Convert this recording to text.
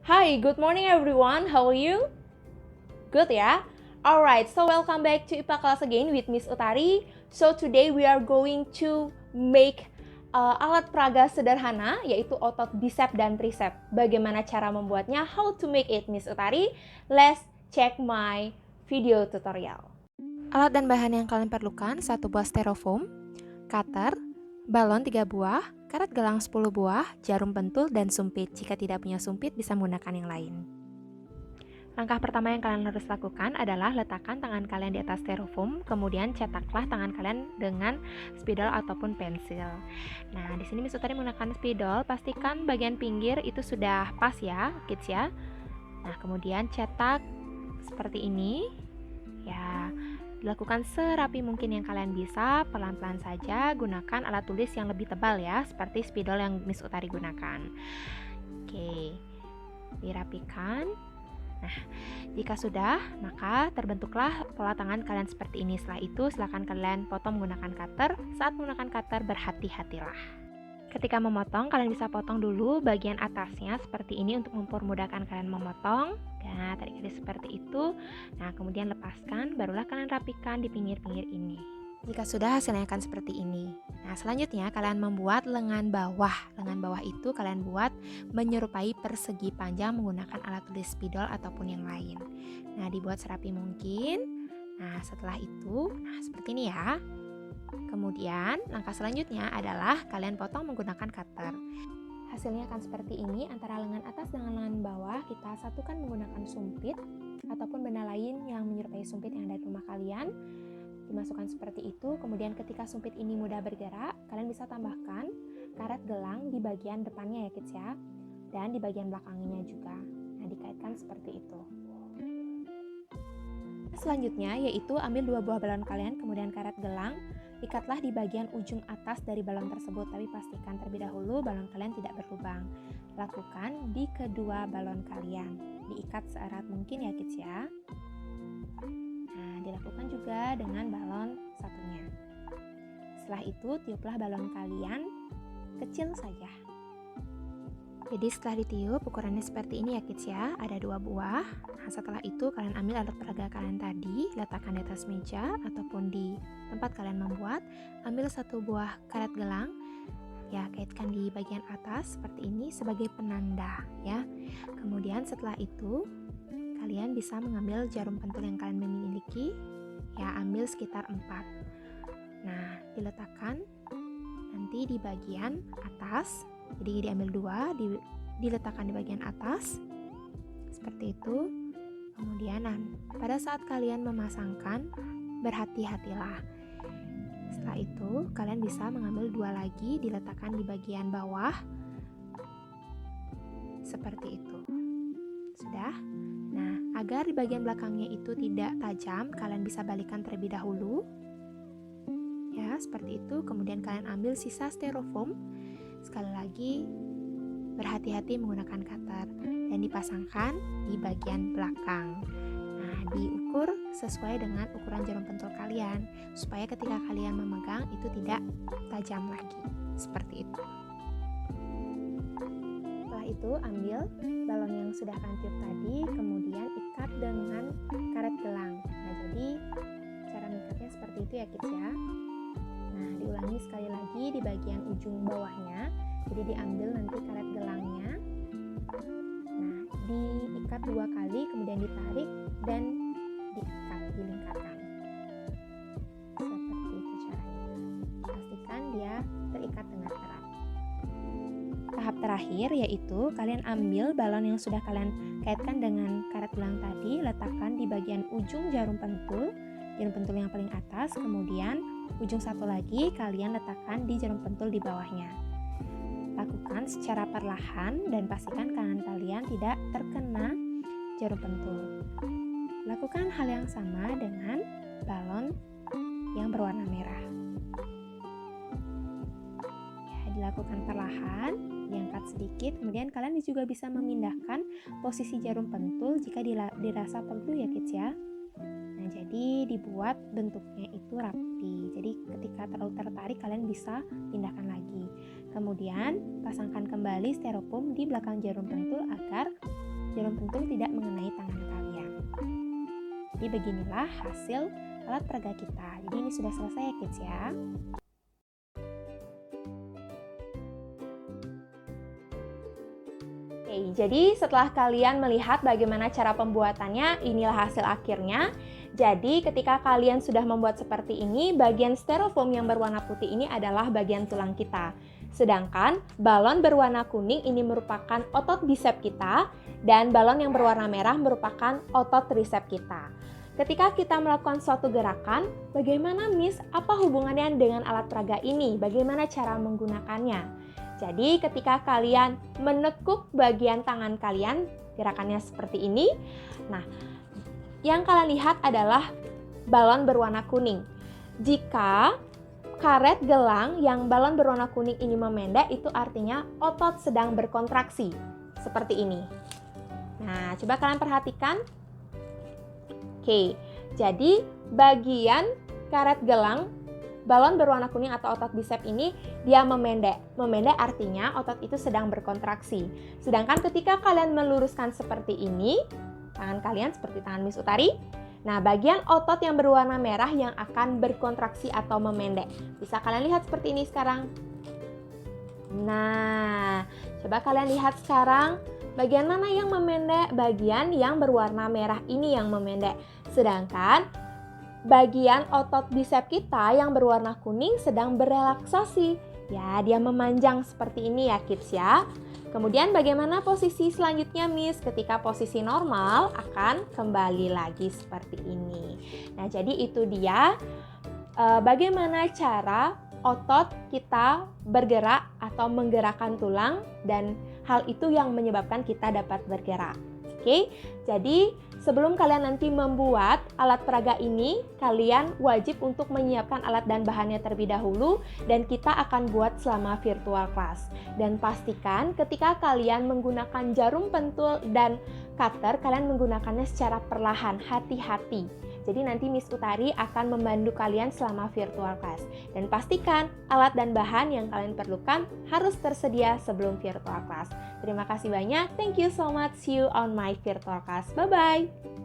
Hi, good morning everyone. How are you? Good ya? Alright, so welcome back to IPA class again with Miss Utari. So today we are going to make alat peraga sederhana, yaitu otot bicep dan tricep. Bagaimana cara membuatnya? How to make it, Miss Utari? Let's check my video tutorial. Alat dan bahan yang kalian perlukan, 1 buah styrofoam, cutter, balon 3 buah, karet gelang 10 buah, jarum pentul, dan sumpit. Jika tidak punya sumpit, bisa menggunakan yang lain. Langkah pertama yang kalian harus lakukan adalah letakkan tangan kalian di atas styrofoam, kemudian cetaklah tangan kalian dengan spidol ataupun pensil. Nah, di sini Miss Utari menggunakan spidol, pastikan bagian pinggir itu sudah pas ya, kids ya. Nah, kemudian cetak seperti ini. Ya, dilakukan serapi mungkin yang kalian bisa, pelan-pelan saja, gunakan alat tulis yang lebih tebal ya, seperti spidol yang Miss Utari gunakan. Oke, dirapikan. Nah, jika sudah, maka terbentuklah pola tangan kalian seperti ini. Setelah itu, silakan kalian potong menggunakan cutter. Saat menggunakan cutter, berhati-hatilah. Ketika memotong, kalian bisa potong dulu bagian atasnya seperti ini untuk mempermudahkan kalian memotong. Nah, tarik-tarik seperti itu. Nah, kemudian lepaskan, barulah kalian rapikan di pinggir-pinggir ini. Jika sudah, hasilnya akan seperti ini. Nah, selanjutnya kalian membuat lengan bawah. Lengan bawah itu kalian buat menyerupai persegi panjang menggunakan alat tulis spidol ataupun yang lain. Nah, dibuat serapi mungkin. Nah, setelah itu, seperti ini ya. Kemudian, langkah selanjutnya adalah kalian potong menggunakan cutter. Hasilnya akan seperti ini, antara lengan atas dengan lengan bawah kita satukan menggunakan sumpit ataupun benda lain yang menyerupai sumpit yang ada di rumah kalian. Dimasukkan seperti itu, kemudian ketika sumpit ini mudah bergerak, kalian bisa tambahkan karet gelang di bagian depannya ya kids ya, dan di bagian belakangnya juga. Nah, dikaitkan seperti itu. Selanjutnya yaitu ambil 2 buah balon kalian, kemudian karet gelang, ikatlah di bagian ujung atas dari balon tersebut, tapi pastikan terlebih dahulu balon kalian tidak berlubang. Lakukan di kedua balon kalian, diikat seerat mungkin ya kids ya. Nah, dilakukan juga dengan balon satunya. Setelah itu, tiuplah balon kalian kecil saja. Jadi setelah ditiup, ukurannya seperti ini ya kids ya, ada 2 buah. Nah, setelah itu kalian ambil alat peraga kalian tadi, letakkan di atas meja ataupun di tempat kalian membuat. Ambil 1 buah karet gelang, ya kaitkan di bagian atas seperti ini sebagai penanda ya. Kemudian setelah itu, kalian bisa mengambil jarum pentul yang kalian memiliki, ya ambil sekitar 4. Nah, diletakkan nanti di bagian atas. Jadi diambil 2, diletakkan di bagian atas seperti itu. Kemudian pada saat kalian memasangkan, berhati-hatilah. Setelah itu kalian bisa mengambil 2 lagi, diletakkan di bagian bawah seperti itu. Sudah? Nah, agar di bagian belakangnya itu tidak tajam, kalian bisa balikkan terlebih dahulu ya, seperti itu. Kemudian kalian ambil sisa styrofoam. Sekali lagi, berhati-hati menggunakan cutter dan dipasangkan di bagian belakang. Nah, diukur sesuai dengan ukuran jarum pentul kalian supaya ketika kalian memegang itu tidak tajam lagi. Seperti itu. Setelah itu, ambil balon yang sudah kalian tiup tadi, kemudian ikat dengan karet gelang. Nah, jadi cara mengikatnya seperti itu ya kids ya. Nah, diulangi sekali lagi di bagian ujung bawahnya. Jadi diambil nanti karet gelangnya. Nah, diikat 2 kali, kemudian ditarik dan diikat, dilingkarkan. Seperti itu caranya. Pastikan dia terikat dengan erat. Tahap terakhir yaitu kalian ambil balon yang sudah kalian kaitkan dengan karet gelang tadi, letakkan di bagian ujung jarum pentul yang paling atas, kemudian ujung satu lagi kalian letakkan di jarum pentul di bawahnya. Lakukan secara perlahan dan pastikan tangan kalian tidak terkena jarum pentul. Lakukan hal yang sama dengan balon yang berwarna merah. Ya, dilakukan perlahan, diangkat sedikit, kemudian kalian juga bisa memindahkan posisi jarum pentul jika dirasa perlu ya kids ya. Nah, jadi dibuat bentuknya itu rapi. Jadi ketika terlalu tertarik kalian bisa pindahkan lagi. Kemudian pasangkan kembali styrofoam di belakang jarum pentul agar jarum pentul tidak mengenai tangan kalian. Jadi beginilah hasil alat peraga kita. Jadi ini sudah selesai ya kids ya. Oke, jadi setelah kalian melihat bagaimana cara pembuatannya, inilah hasil akhirnya. Jadi ketika kalian sudah membuat seperti ini, bagian styrofoam yang berwarna putih ini adalah bagian tulang kita. Sedangkan balon berwarna kuning ini merupakan otot bisep kita, dan balon yang berwarna merah merupakan otot tricep kita. Ketika kita melakukan suatu gerakan, bagaimana Miss? Apa hubungannya dengan alat peraga ini? Bagaimana cara menggunakannya? Jadi ketika kalian menekuk bagian tangan kalian, gerakannya seperti ini. Nah, yang kalian lihat adalah balon berwarna kuning. Jika karet gelang yang balon berwarna kuning ini memendek, itu artinya otot sedang berkontraksi. Seperti ini. Nah, coba kalian perhatikan. Oke, jadi bagian karet gelang balon berwarna kuning atau otot bisep ini dia memendek. Memendek artinya otot itu sedang berkontraksi. Sedangkan ketika kalian meluruskan seperti ini, tangan kalian seperti tangan Miss Utari, nah bagian otot yang berwarna merah yang akan berkontraksi atau memendek. Bisa kalian lihat seperti ini sekarang. Nah, coba kalian lihat sekarang bagian mana yang memendek? Bagian yang berwarna merah ini yang memendek. Sedangkan bagian otot bisep kita yang berwarna kuning sedang berelaksasi. Ya, dia memanjang seperti ini ya kids ya. Kemudian bagaimana posisi selanjutnya Miss? Ketika posisi normal akan kembali lagi seperti ini. Nah, jadi itu dia bagaimana cara otot kita bergerak atau menggerakkan tulang, dan hal itu yang menyebabkan kita dapat bergerak. Oke, jadi sebelum kalian nanti membuat alat peraga ini, kalian wajib untuk menyiapkan alat dan bahannya terlebih dahulu, dan kita akan buat selama virtual class. Dan pastikan ketika kalian menggunakan jarum pentul dan cutter, kalian menggunakannya secara perlahan, hati-hati. Jadi nanti Miss Utari akan membantu kalian selama virtual class. Dan pastikan alat dan bahan yang kalian perlukan harus tersedia sebelum virtual class. Terima kasih banyak. Thank you so much. See you on my virtual class. Bye-bye.